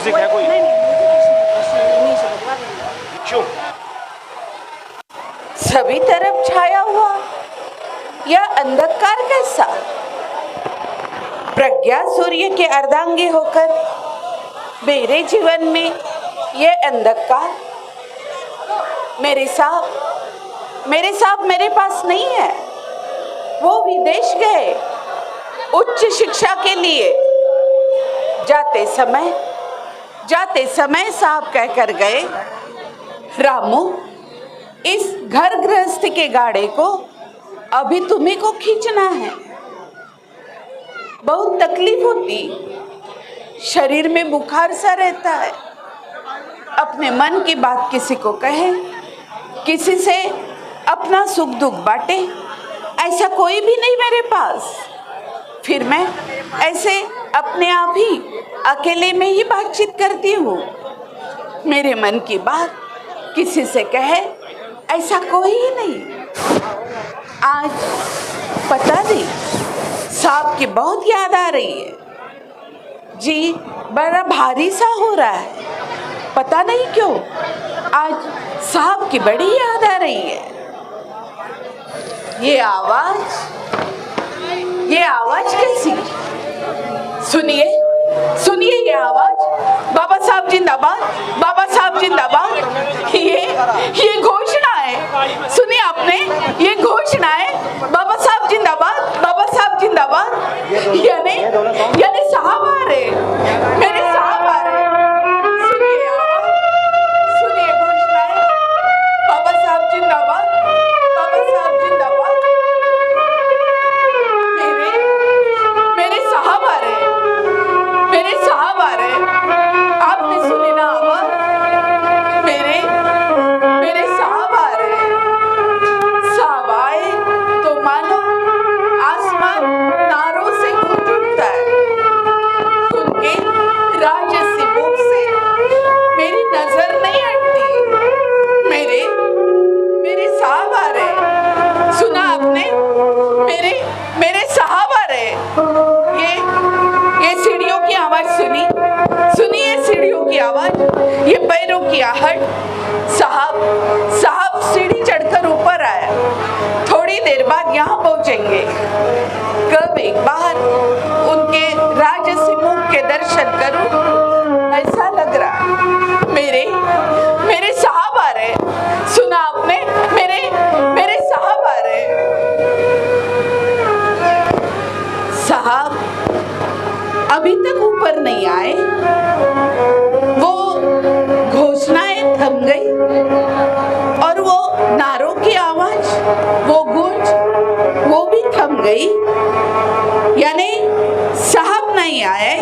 Music है कोई? क्यों? सभी तरफ छाया हुआ यह अंधकार कैसा? प्रज्ञा सूर्य के अर्धांगी होकर मेरे जीवन में यह अंधकार। मेरे साहब मेरे पास नहीं है। वो विदेश गए उच्च शिक्षा के लिए। जाते समय साहब कहकर गए, रामू, इस घर गृहस्थ के गाड़े को अभी तुम्ही को खींचना है। बहुत तकलीफ होती, शरीर में बुखार सा रहता है। अपने मन की बात किसी को कहे, किसी से अपना सुख दुख बांटे, ऐसा कोई भी नहीं मेरे पास। फिर मैं ऐसे अपने आप ही अकेले में ही बातचीत करती हूँ। मेरे मन की बात किसी से कहे ऐसा कोई ही नहीं। आज पता नहीं साहब की बहुत याद आ रही है। जी बड़ा भारी सा हो रहा है, पता नहीं क्यों आज साहब की बड़ी याद आ रही है। ये आवाज कैसी? सुनिए ये आवाज। बाबा साहब जिंदाबाद, बाबा साहब जिंदाबाद। ये घोषणा है, सुनिए आपने, ये घोषणा है, बाबा साहब जिंदाबाद, बाबा साहब जिंदाबाद। यानी साहब आ रहे, मेरे साहब आ रहे। सुनिए घोषणा है, बाबा साहब जिंदाबाद, बाबा साहब जिंदाबाद। मेरे साहब आ रहे, मेरे साहब आ रहे। आपने सुनी ना आवाज? मेरे साहब आ रहे। साहब आए तो मानो आसमान तारों से गूंज उठता है। उनके राजसी मुख से मेरी नजर नहीं हटती। मेरे साहब आ रहे। सुना आपने? मेरे साहब आ रहे। ये सीढ़ियों की आवाज सुनिए सीढ़ियों की आवाज, ये पैरों की आहट। साहब सीढ़ी चढ़कर ऊपर आया। थोड़ी देर बाद यहाँ पहुंचेंगे। कब एक बार उनके राजसी मुख के दर्शन करूं, ऐसा लग रहा। मेरे साहब आ रहे। सुना आपने? मेरे साहब आ रहे। साहब अभी तक ऊपर नहीं आए। वो घोषणाएं थम गई और वो नारों की आवाज, वो गूंज, वो भी थम गई। यानी साहब नहीं आए।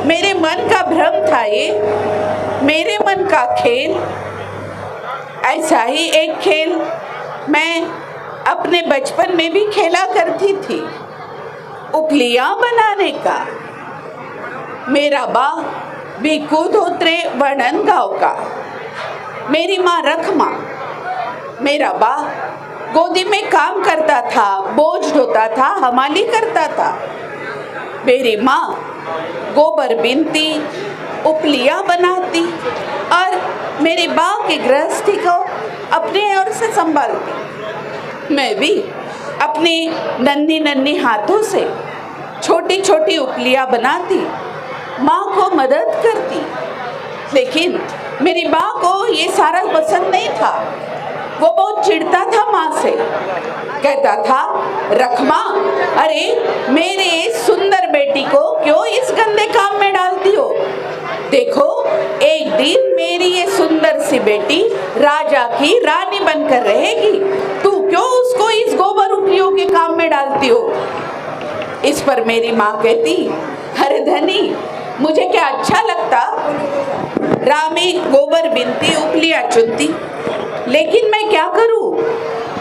मेरे मन का भ्रम था ये, मेरे मन का खेल। ऐसा ही एक खेल मैं अपने बचपन में भी खेला करती थी, उपलियां बनाने का। मेरा बा बीकू धोत्रे वर्णन गाँव का, मेरी माँ रखमा। मेरा बा गोदी में काम करता था, बोझ ढोता था, हमाली करता था। मेरी माँ गोबर बीनती, उपलियां बनाती और मेरे बा की गृहस्थी को अपने ओर से संभालती। मैं भी अपनी नन्ही हाथों से छोटी छोटी उपलियां बनाती, माँ को मदद करती। लेकिन मेरी माँ को ये सारा पसंद नहीं था। वो बहुत चिढ़ता था माँ से, कहता था, रखमा, अरे मेरे सुंदर बेटी को क्यों इस गंदे काम में डालती हो? देखो एक दिन मेरी ये सुंदर सी बेटी राजा की रानी बनकर रहेगी, तू क्यों उसको इस गोबर उपलियों के काम में डालती हो? इस पर मेरी माँ कहती, अरे धनी, मुझे क्या अच्छा लगता? रामी गोबर बिनती, उपलियां चुनती, लेकिन मैं क्या करूं?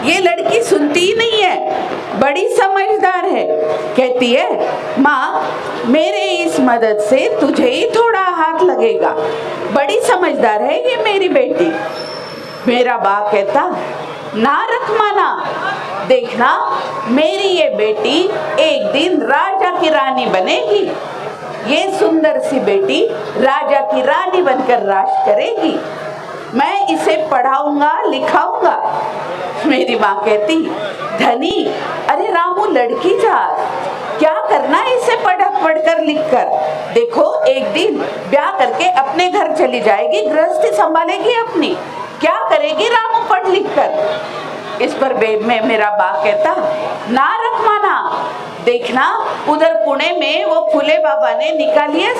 ये लड़की सुनती ही नहीं है, बड़ी समझदार है। कहती है, माँ मेरे इस मदद से तुझे ही थोड़ा हाथ लगेगा, बड़ी समझदार है ये मेरी बेटी। मेरा बाप कहता, ना रखमाना, देखना मेरी ये बेटी एक दिन राजा की रानी बनेगी। ये सुंदर सी बेटी राजा की रानी बनकर राज करेगी। मैं इसे पढ़ाऊंगा लिखाऊंगा। मेरी माँ कहती, धनी, अरे रामू लड़की जात, क्या करना है इसे पढ़कर लिख कर। देखो एक दिन ब्याह करके अपने घर चली जाएगी, गृहस्थी संभालेगी अपनी, क्या करेगी रामू पढ़ लिख कर। इस पर मेरा बा कहता, ना रखमाना, देखना उधर पुणे में वो फूले बाबा ने निकाली है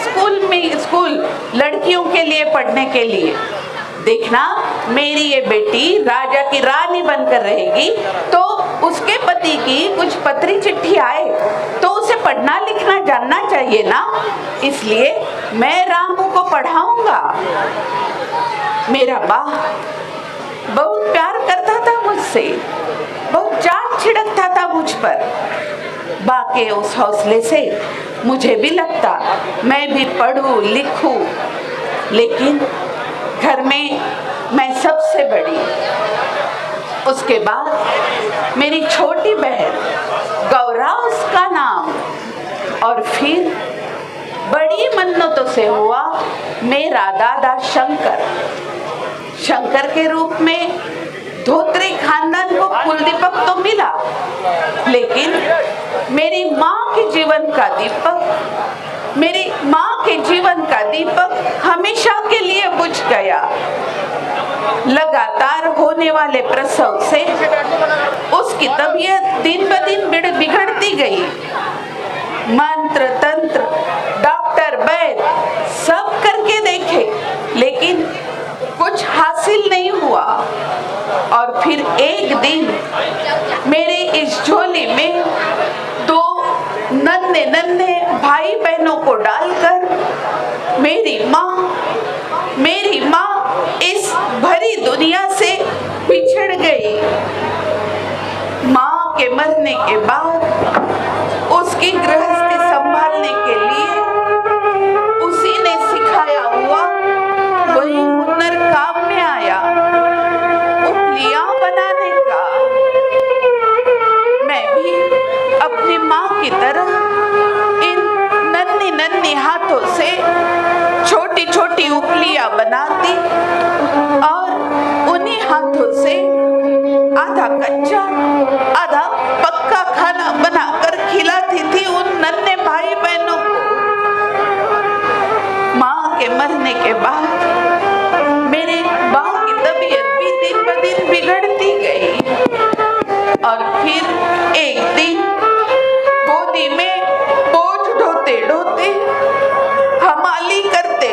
स्कूल लड़कियों के लिए पढ़ने के लिए। देखना मेरी ये बेटी राजा की रानी बनकर रहेगी तो उसके पति की कुछ पत्री चिट्ठी आए तो उसे पढ़ना लिखना जानना चाहिए ना, इसलिए मैं रामू को पढ़ाऊंगा। मेरा बा बहुत प्यार करता था मुझसे, बहुत चाट छिड़कता था मुझ पर। बा के उस हौसले से मुझे भी लगता मैं भी पढ़ूं लिखूं, लेकिन घर में मैं सबसे बड़ी। उसके बाद मेरी छोटी बहन गौरा उसका नाम, और फिर बड़ी मन्नतों से हुआ मेरा दादा शंकर के रूप में धोत्री खानदान को कुलदीपक तो मिला, लेकिन मेरी माँ के जीवन का दीपक हमेशा के लिए बुझ गया। लगातार होने वाले प्रसव से उसकी तबीयत दिन ब दिन बिगड़ती गई। मंत्र तंत्र डॉक्टर वैद्य सब करके देखे, लेकिन कुछ हासिल नहीं हुआ। और फिर एक दिन मेरे इस झोली में दो नन्हे भाई बहनों को डालकर मेरी माँ इस भरी दुनिया से बिछड़ गई। माँ के मरने के बाद उसकी गृहस्थी संभालने के लिए उसी ने सिखाया हुआ वही हुनर काम में आया, उपलियां बनाने का। मैं भी अपनी माँ की तरह इन नन्ही हाथों से छोटी उपलियां बनाती और उन्हीं हाथों से आधा कच्चा आधा पक्का खाना बनाकर खिलाती थी उन नन्हे भाई बहनों को। माँ के मरने के बाद मेरे बाप की तबीयत भी दिन ब दिन बिगड़ती गई, और फिर एक दिन गोदी में बोझ ढोते हमाली करते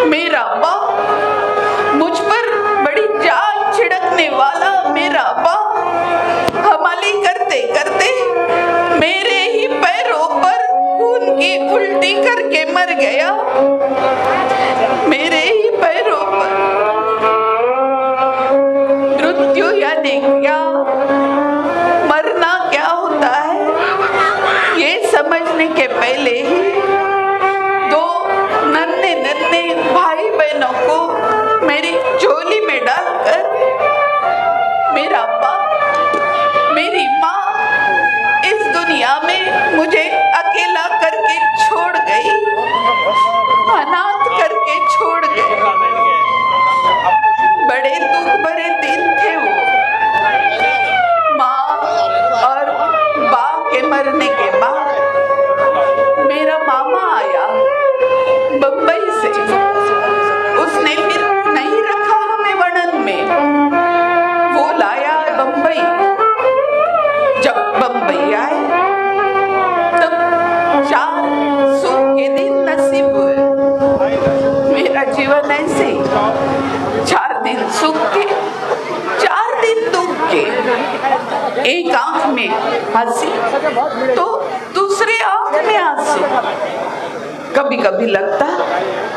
मेरा बाप, मुझ पर बड़ी जान छिड़कने वाला मेरा बाप हमाली करते मेरे ही पैरों पर खून की उल्टी करके मर गया। मेरे ही पैरों पर। मृत्यु यानी क्या, मरना क्या होता है, ये समझने के पहले ही दो नन्हे भाई बहनों को मेरी झोली में डालकर मेरा बाप मेरी माँ इस दुनिया में मुझे अकेला करके छोड़ गई, अनाथ करके छोड़ गई। बड़े दुख भरे दिन थे वो। माँ और बाप के मरने के बाद मेरा मामा आया बम्बई से। उसने फिर नहीं रखा हमें वर्णन में, वो लाया बम्बई। जब बम्बई आए तब 4 सुख के दिन नसीब हुए। मेरा जीवन ऐसे 4 दिन सुख के 4 दिन दुख के। एक आंख में हंसी तो दूसरे आंख में आंसू। कभी कभी लगता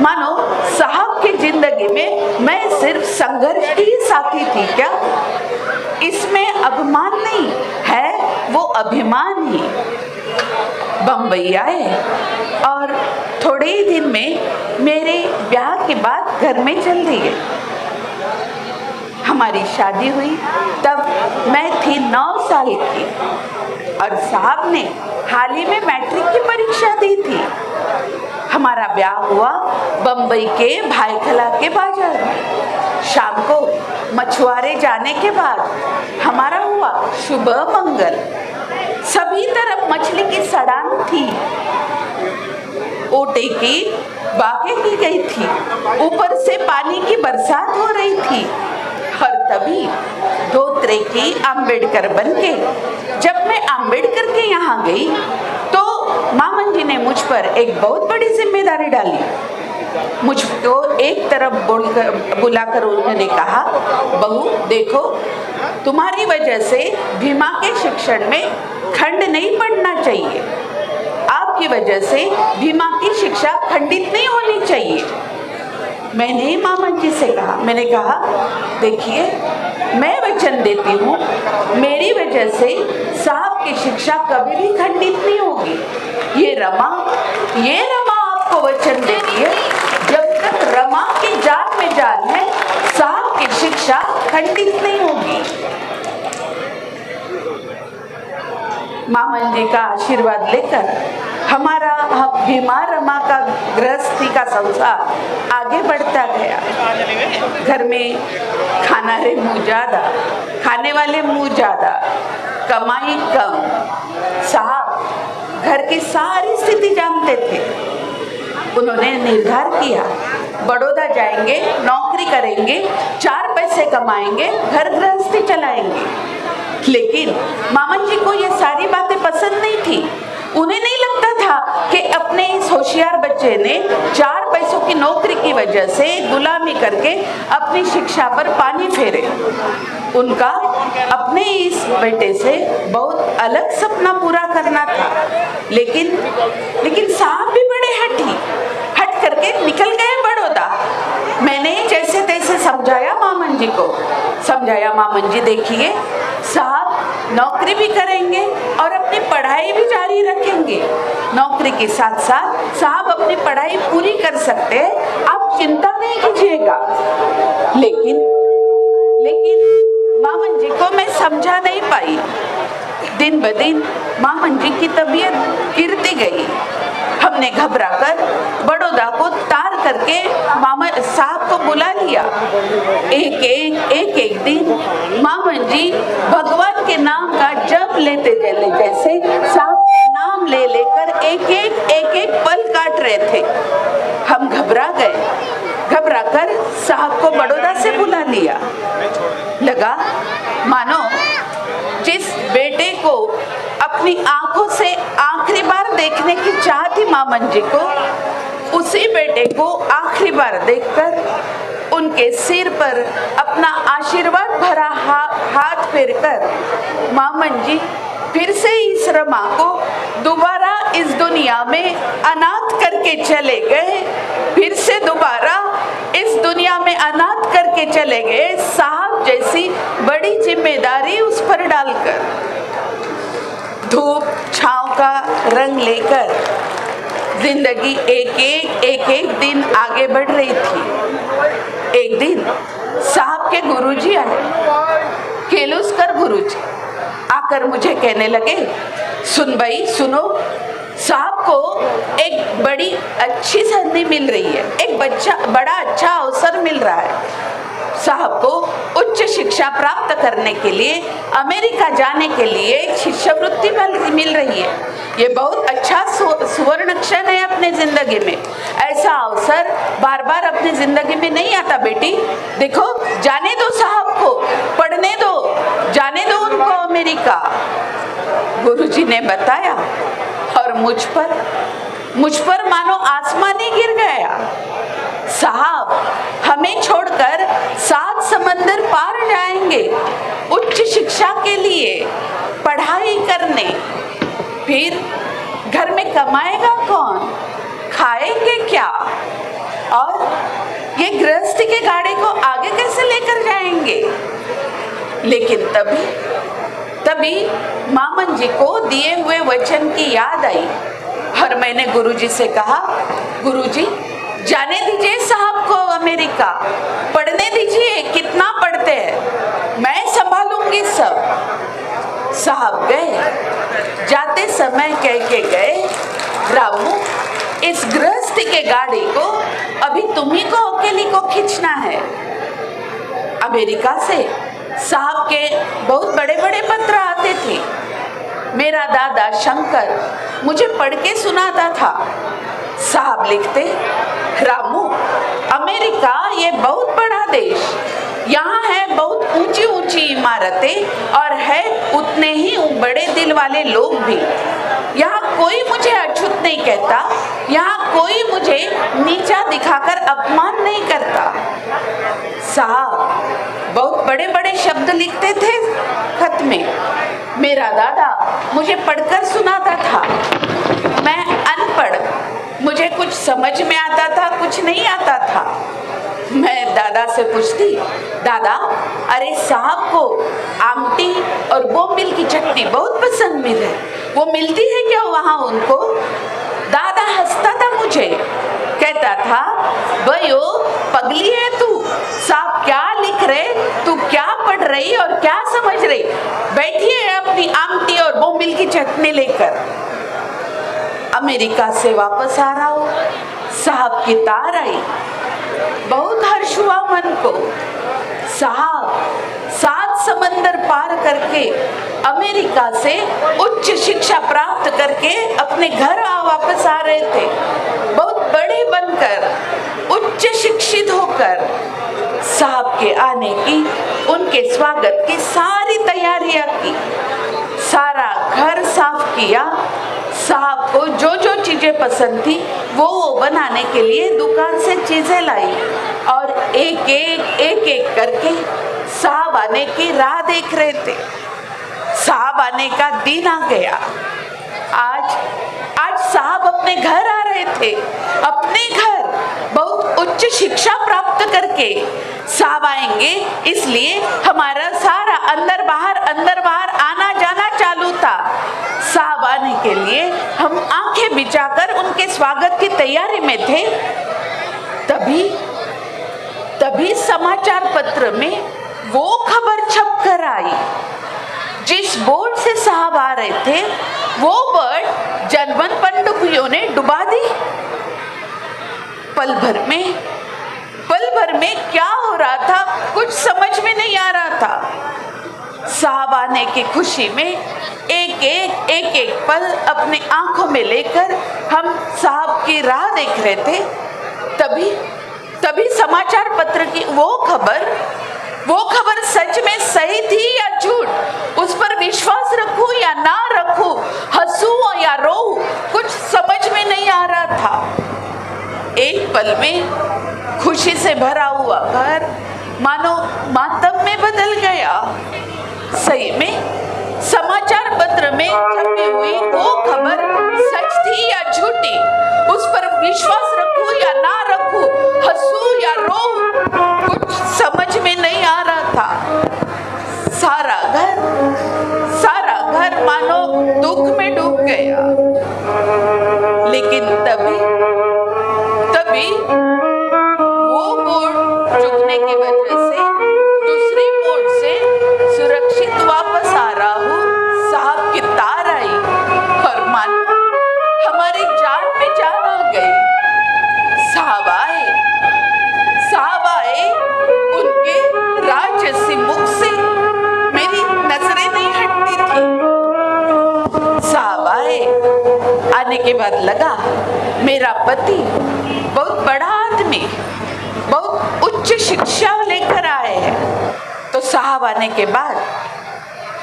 मानो साहब की जिंदगी में मैं सिर्फ संघर्ष की साथी थी क्या। इसमें अभिमान नहीं है, वो अभिमान ही। बम्बई आए और थोड़े ही दिन में मेरे ब्याह के बाद घर में चल गए। हमारी शादी हुई तब मैं थी 9 साल की, और साहब ने हाल ही में मैट्रिक की परीक्षा दी थी। हमारा ब्याह हुआ बम्बई के भाईखला के बाजार में। शाम को मछुआरे जाने के बाद हमारा हुआ शुभ मंगल। सभी तरफ मछली की सड़ान थी, ओटे की बातें की गई थी, ऊपर से पानी की बरसात हो रही थी। और तभी धोत्रे की अम्बेडकर बनके जब मैं अम्बेडकर के यहाँ गई तो मामन जी ने मुझ पर एक बहुत बड़ी जिम्मेदारी डाली। मुझको एक तरफ बुलाकर उन्होंने कहा, बहू देखो, तुम्हारी वजह से भीमा के शिक्षण में खंड नहीं पड़ना चाहिए। आपकी वजह से भीमा की शिक्षा खंडित नहीं होनी चाहिए। मैंने मामन जी से कहा, मैंने कहा देखिए, मैं वचन देती हूँ मेरी वजह से साहब की शिक्षा कभी भी खंडित नहीं होगी। ये रमा आपको वचन दे रही है, जब तक रमा की जान में जान है साहब की शिक्षा खंडित नहीं होगी। मामन जी का आशीर्वाद लेकर हमारा भीमा रमा का गृहस्थी का संसार आगे बढ़ता गया। घर में खाने वाले मुंह ज्यादा, कमाई कम। साहब घर की सारी स्थिति जानते थे। उन्होंने निर्धार किया, बड़ौदा जाएंगे, नौकरी करेंगे, 4 पैसे कमाएंगे, घर गृहस्थी चलाएंगे। लेकिन मामन जी को ये सारी बातें पसंद नहीं थी। उन्हें नहीं लगता था कि अपने इस होशियार बच्चे ने 4 पैसों की नौकरी की वजह से गुलामी करके अपनी शिक्षा पर पानी फेरे। उनका अपने इस बेटे से बहुत अलग सपना पूरा करना था। लेकिन साहब भी बड़े हट करके निकल गए बड़ौदा। मैंने जैसे तैसे समझाया मामन जी देखिए, साहब नौकरी भी करेंगे और अपनी पढ़ाई भी जारी रखेंगे। नौकरी के साथ साथ साहब अपनी पढ़ाई पूरी कर सकते हैं, आप चिंता नहीं कीजिएगा। लेकिन मामन जी को मैं समझा नहीं पाई। दिन ब दिन मामन जी की तबीयत गिरती गई। हमने घबराकर बड़ौदा को तार करके मामा साहब को बुला लिया। एक दिन मामन जी भगवान के नाम का जप लेते चले, जैसे साहब का नाम ले लेकर एक पल काट रहे थे। हम घबराकर साहब को बड़ौदा से बुला लिया। लगा मानो जिस बेटे को अपनी आंखों से आखिरी बार देखने की चाह थी मामन जी को, उसी बेटे को आखिरी बार देखकर उनके सिर पर अपना आशीर्वाद भरा हाथ फेरकर मामन जी फिर से इस रमा को दोबारा इस दुनिया में अनाथ करके चले गए। फिर से दोबारा इस दुनिया में अनाथ करके चले गए, साहब जैसी बड़ी जिम्मेदारी उस पर डालकर। धूप छांव का रंग लेकर जिंदगी एक दिन आगे बढ़ रही थी। एक दिन साहब के गुरुजी आए, केलुस्कर गुरुजी आकर मुझे कहने लगे, सुन भाई सुनो, साहब को एक बड़ी अच्छी संधि मिल रही है, एक बड़ा अच्छा अवसर मिल रहा है। साहब को उच्च शिक्षा प्राप्त करने के लिए अमेरिका जाने के लिए शिष्यवृत्ति मिल रही है। ये बहुत अच्छा सुवर्ण क्षण है अपने जिंदगी में। ऐसा अवसर बार बार अपनी जिंदगी में नहीं आता बेटी। देखो, जाने दो साहब को, पढ़ने दो, जाने दो उनको अमेरिका। गुरुजी ने बताया और मुझ पर मानो आसमान ही गिर गया। साहब हमें छोड़कर 7 समंदर पार जाएंगे उच्च शिक्षा के लिए, पढ़ाई करने। फिर घर में कमाएगा कौन, खाएंगे क्या, और ये गृहस्थी के गाड़े को आगे कैसे लेकर जाएंगे। लेकिन तभी मामन जी को दिए हुए वचन की याद आई और मैंने गुरुजी से कहा, गुरुजी जाने दीजिए साहब को अमेरिका, पढ़ने दीजिए, कितना पढ़ते हैं, मैं संभालूंगी सब। साहब गए। जाते समय कह के गए, रामू इस गृहस्थ गृहस्थी के गाड़ी को अभी तुम्ही को अकेली को खींचना है। अमेरिका से साहब के बहुत बड़े बड़े पत्र आते थे। मेरा दादा शंकर मुझे पढ़ के सुनाता था। साहब लिखते, रामू, अमेरिका ये बहुत बड़ा देश, यहाँ है बहुत ऊंची ऊंची इमारतें और है उतने ही बड़े दिल वाले लोग भी। यहाँ कोई मुझे अछूत नहीं कहता, यहाँ कोई मुझे नीचा दिखाकर अपमान नहीं करता। साहब बहुत बड़े बड़े शब्द लिखते थे खत में। मेरा दादा मुझे पढ़कर सुनाता था। मैं अनपढ़, मुझे कुछ समझ में आता था, कुछ नहीं आता था। मैं दादा से पूछती, दादा अरे साहब को आमटी और बोंबिल की चटनी बहुत पसंद है, वो मिलती है क्या वहाँ उनको? दादा हंसता था मुझे, कहता था, भयो पगली है तू, साहब क्या लिख रहे, तू क्या पढ़ रही और क्या समझ रही, बैठिए अपनी आमटी और बोंबिल की चटनी लेकर। अमेरिका से वापस आ रहा हूँ, साहब की तार आई, बहुत हर्ष हुआ मन को। साहब 7 समंदर पार करके अमेरिका से उच्च शिक्षा प्राप्त करके अपने घर वापस आ रहे थे, बहुत बड़े बनकर, उच्च शिक्षित होकर। साहब के आने की, उनके स्वागत की सारी तैयारियां की, सारा घर साफ किया। साहब को जो जो चीजें पसंद थी वो बनाने के लिए दुकान से चीजें लाई और एक एक करके साहब आने की राह देख रहे थे। साहब आने का दिन आ गया। आज साहब अपने घर आ रहे थे, अपने घर, बहुत उच्च शिक्षा प्राप्त करके साहब आएंगे, इसलिए हमारा सारा अंदर बाहर आना जाना चालू था। साहब आने के लिए हम आंखें बिछाकर उनके स्वागत की तैयारी में थे। तभी समाचार पत्र में वो खबर छप कर आई। जिस बोट से साहब आ रहे थे वो बोट जनवन पनडुब्बियों ने डुबा दी। पल भर में क्या हो रहा था कुछ समझ में नहीं आ रहा था। साहब आने की खुशी में एक पल अपने आंखों में लेकर हम साहब की राह देख रहे थे। तभी समाचार पत्र की वो खबर सच में सही थी या झूठ, उस पर विश्वास रखूं या ना रखूं, हंसूं या रोऊं, कुछ समझ में नहीं आ रहा था। एक पल में खुशी से भरा हुआ घर मानो मातम में बदल गया। सही में समाचार पत्र में छपी हुई वो खबर सच थी या झूठी, उस पर विश्वास रखूं या ना रखूं, हंसूं या रोऊं, कुछ समझ में नहीं आ रहा था। सारा घर मानो दुख में डूब गया। लेकिन तभी वो बोट झुकने की वजह से दूसरी बोट से सुरक्षित वापस आ रहा हूँ। साहब की तार आई और मानो हमारी जान में जान आ गई। साहब आए, उनके राजसी मुख से मेरी नजरें नहीं हटती थी। साहब आने के बाद लगा मेरा पति बहुत बड़ा आदमी, बहुत उच्च शिक्षा लेकर आए हैं, तो साहब आने के बाद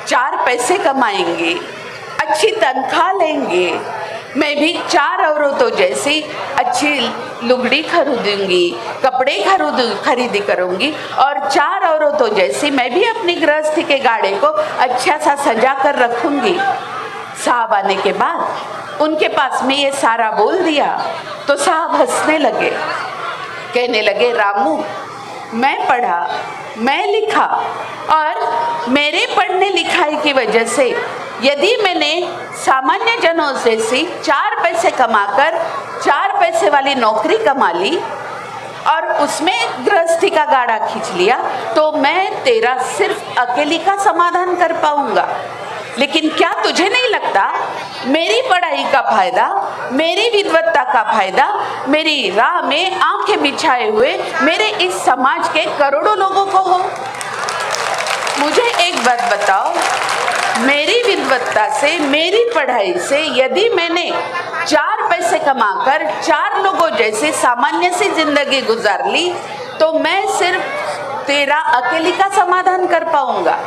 4 पैसे कमाएंगे, अच्छी तनख्वाह लेंगे। मैं भी 4 औरतों जैसी अच्छी लुगड़ी खरीदूंगी, कपड़े खरीदी करूंगी और 4 औरतों जैसी मैं भी अपनी गृहस्थी के गाड़े को अच्छा सा सजा कर रखूंगी। साहब आने के बाद उनके पास में ये सारा बोल दिया तो साहब हंसने लगे, कहने लगे, रामू मैं पढ़ा, मैं लिखा और मेरे पढ़ने लिखाई की वजह से यदि मैंने सामान्य जनों से 4 पैसे कमाकर 4 पैसे वाली नौकरी कमा ली और उसमें गृहस्थी का गाड़ा खींच लिया तो मैं तेरा सिर्फ अकेली का समाधान कर पाऊंगा। लेकिन क्या तुझे नहीं लगता मेरी पढ़ाई का फायदा, मेरी विद्वत्ता का फायदा मेरी राह में आंखें बिछाए हुए मेरे इस समाज के करोड़ों लोगों को हो? मुझे एक बात बताओ, मेरी विद्वत्ता से, मेरी पढ़ाई से यदि मैंने 4 पैसे कमाकर 4 लोगों जैसे सामान्य सी जिंदगी गुजार ली तो मैं सिर्फ तेरा अकेली का समाधान कर पाऊंगा,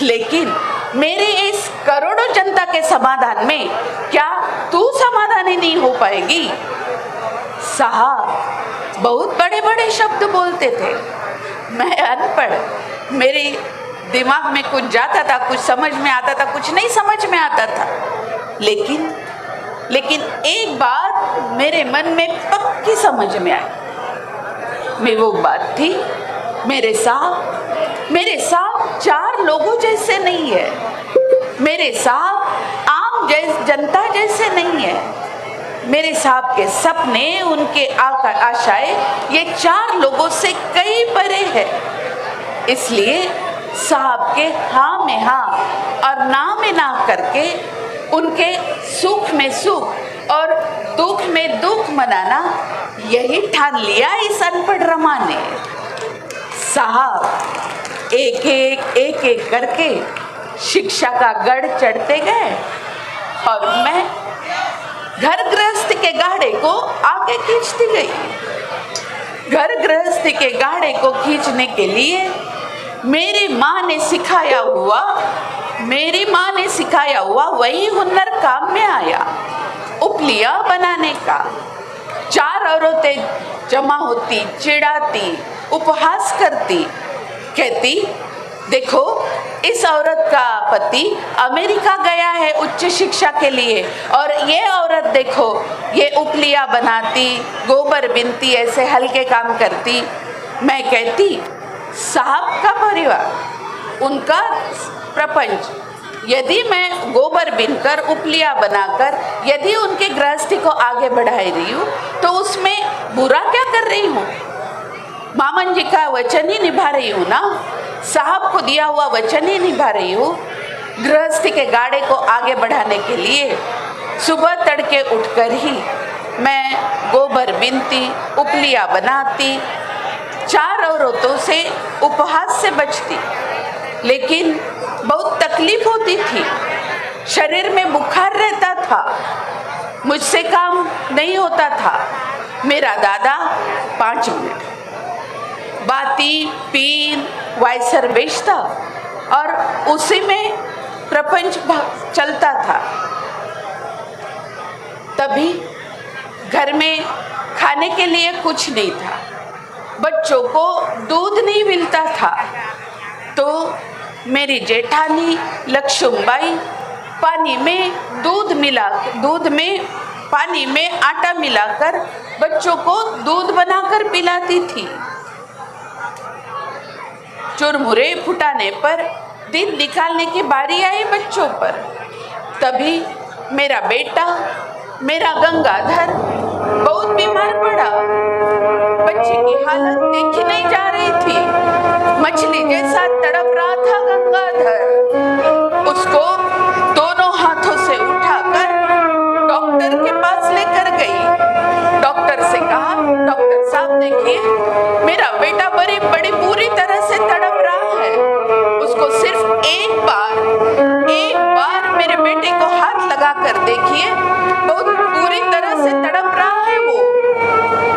लेकिन मेरी इस करोड़ों जनता के समाधान में क्या तू समाधान ही नहीं हो पाएगी? साहब बहुत बड़े बड़े शब्द बोलते थे, मैं अनपढ़, मेरे दिमाग में कुछ जाता था, कुछ समझ में आता था, कुछ नहीं समझ में आता था, लेकिन एक बात मेरे मन में पक्की समझ में आई। मैं वो बात थी, मेरे साहब 4 लोगों जैसे नहीं है, मेरे साहब आम जनता जैसे नहीं है, मेरे साहब के सपने, उनके आशाएं ये 4 लोगों से कई परे है। इसलिए साहब के हाँ में हाँ और ना में ना करके उनके सुख में सुख और दुख में दुख मनाना, यही ठान लिया इस अनपढ़ रमा ने। साहब एक एक करके शिक्षा का गढ़ चढ़ते गए और मैं घर गृहस्थ के गाड़े को आगे खींचती गई। घर गृहस्थ के गाड़े को खींचने के लिए मेरी माँ ने सिखाया हुआ वही हुनर काम में आया, उपलिया बनाने का। 4 औरतें जमा होती, चिढ़ाती, उपहास करती, कहती देखो इस औरत का पति अमेरिका गया है उच्च शिक्षा के लिए और ये औरत देखो ये उपलिया बनाती, गोबर बिनती, ऐसे हल्के काम करती। मैं कहती साहब का परिवार, उनका प्रपंच, यदि मैं गोबर बिनकर, उपलिया बनाकर यदि उनके गृहस्थी को आगे बढ़ा रही हूँ तो उसमें बुरा क्या कर रही हूँ? मामन जी का वचन ही निभा रही हूँ ना, साहब को दिया हुआ वचन ही निभा रही हूँ। गृहस्थी के गाड़े को आगे बढ़ाने के लिए सुबह तड़के उठकर ही मैं गोबर बिनती, उपलिया बनाती, 4 औरतों से उपहास से बचती, लेकिन बहुत तकलीफ होती थी, शरीर में बुखार रहता था, मुझसे काम नहीं होता था। मेरा दादा 5 मिनट बाती पीन वाइसर बेचता और उसी में प्रपंच चलता था। तभी घर में खाने के लिए कुछ नहीं था, बच्चों को दूध नहीं मिलता था, तो मेरी जेठानी लक्ष्मीबाई पानी में पानी में आटा मिलाकर बच्चों को दूध बनाकर पिलाती थी। चुरमुरे फुटाने पर दिन निकालने की बारी आई बच्चों पर, तभी मेरा बेटा, मेरा गंगाधर बहुत बीमार पड़ा। बच्चे की हालत देखी नहीं जा रही थी, मछली जैसा तड़प रहा था गंगाधर। उसको दोनों हाथों से उठाकर डॉक्टर के पास लेकर गई। डॉक्टर से कहा, डॉक्टर साहब देखिए मेरा बेटा बड़ी बुरी तरह से तड़प रहा है, उसको सिर्फ एक बार मेरे बेटे को हाथ लगा कर देखिए, बहुत बुरी तरह से तड़प रहा है वो।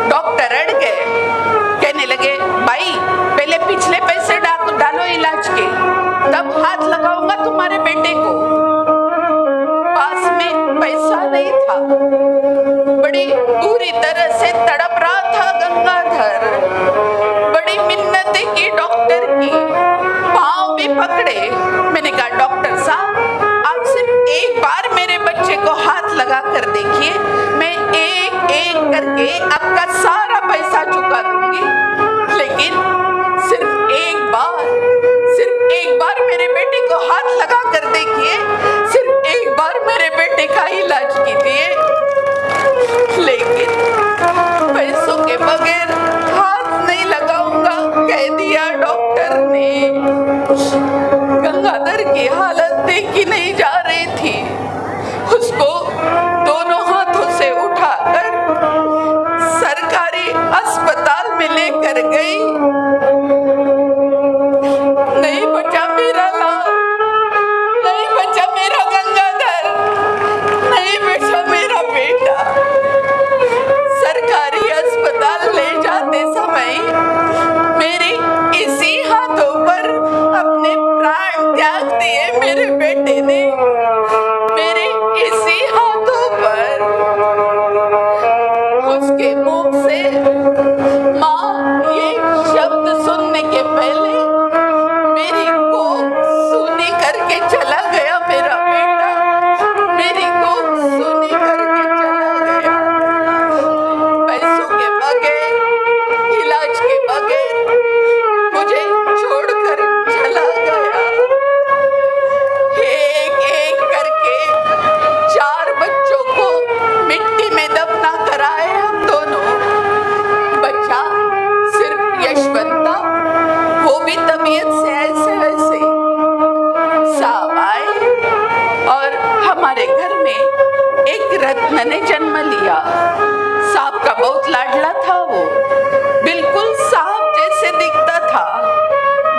डॉक्टर अड़ गए, कहने लगे भाई पहले पिछले पैसे डालो इलाज के, तब हाथ लगाऊंगा तुम्हारे बेटे को। पास में पैसा नहीं था, बड़ी बुरी तरह से तड़प रहा था गंगाधर। बड़ी मिन्नतें की डॉक्टर की, पाँव भी पकड़े। मैंने कहा डॉक्टर साहब आप सिर्फ एक बार मेरे बच्चे को हाथ लगा कर देखिए, मैं एक एक करके आपका सारा पैसा चुका दूंगी, लेकिन सिर्फ एक बार मेरे बेटे को हाथ लगा कर देखिए, सिर्फ एक बार मेरे बेटे का इलाज कीजिए। लेकिन पैसों के बगैर हाथ नहीं लगाऊंगा, कह दिया डॉक्टर ने। गंगाधर की हालत देखी नहीं जा उसके मुख से माँ ये शब्द सुनने के पहले मेरी कोख सूनी करके चला गया मेरा बेटा, मेरी कोख सूनी करके चला गया। पैसों के बगैर, इलाज के बगैर मुझे छोड़कर चला गया। एक एक करके 4 बच्चों को मिट्टी में दफना कराए हम दोनों। बच्चा सिर्फ यशवंता, वो भी तबीयत से ऐसे वैसे। साहब आए और हमारे घर में एक रत्न ने जन्म लिया। साहब का बहुत लाडला था वो, बिल्कुल साहब जैसे दिखता था।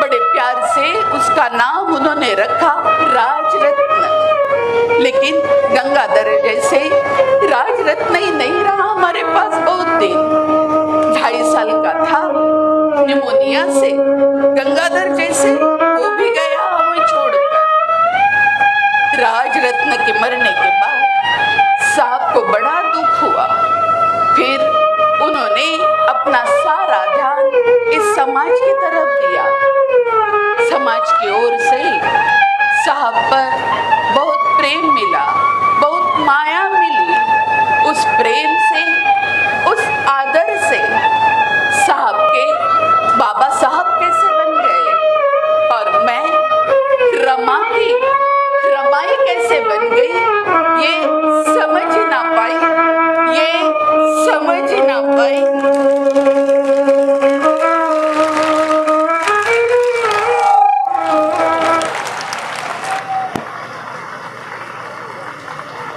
बड़े प्यार से उसका नाम उन्होंने रखा राजरत्न। लेकिन गंगाधर जैसे राजरत्न ही नहीं रहा हमारे पास बहुत दिन। 2.5 साल का था, निमोनिया से गंगाधर जैसे वो भी गया हमें छोड़कर। राजरत्न के मरने के बाद साहब को बड़ा दुख हुआ। फिर उन्होंने अपना सारा ध्यान इस समाज की तरफ दिया। समाज की ओर से साहब पर बहुत प्रेम मिला, बहुत माया मिली। उस प्रेम से, उस आदर से साहब के बाबा साहब कैसे बन गए और मैं रमाई कैसे बन गई, ये समझ ही ना पाई, ये समझ ही ना पाई।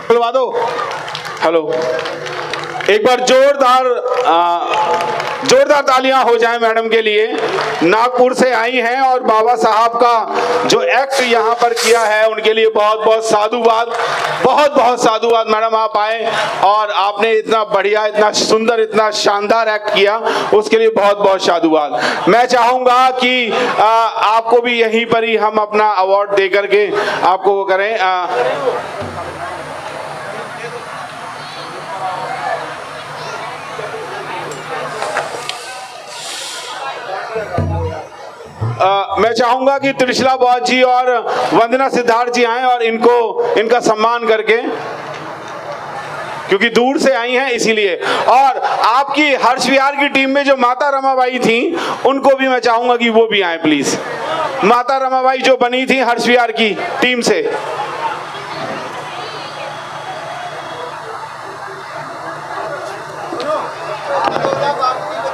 बुलवा दो। हेलो, एक बार जोरदार तालियां हो जाएं मैडम के लिए। नागपुर से आई हैं और बाबा साहब का जो एक्ट यहाँ पर किया है उनके लिए बहुत बहुत साधुवाद, बहुत बहुत साधुवाद। मैडम आप आए और आपने इतना बढ़िया, इतना सुंदर, इतना शानदार एक्ट किया, उसके लिए बहुत बहुत साधुवाद। मैं चाहूंगा कि आपको भी यहीं पर ही हम अपना अवार्ड दे करके आपको वो करें। मैं चाहूंगा कि त्रिशला बौद्ध जी और वंदना सिद्धार्थ जी आएं और इनका सम्मान करके, क्योंकि दूर से आई हैं इसीलिए। और आपकी हर्ष विहार की टीम में जो माता रमाबाई थी उनको भी मैं चाहूंगा कि वो भी आए प्लीज। माता रमाबाई जो बनी थी हर्ष विहार की टीम से।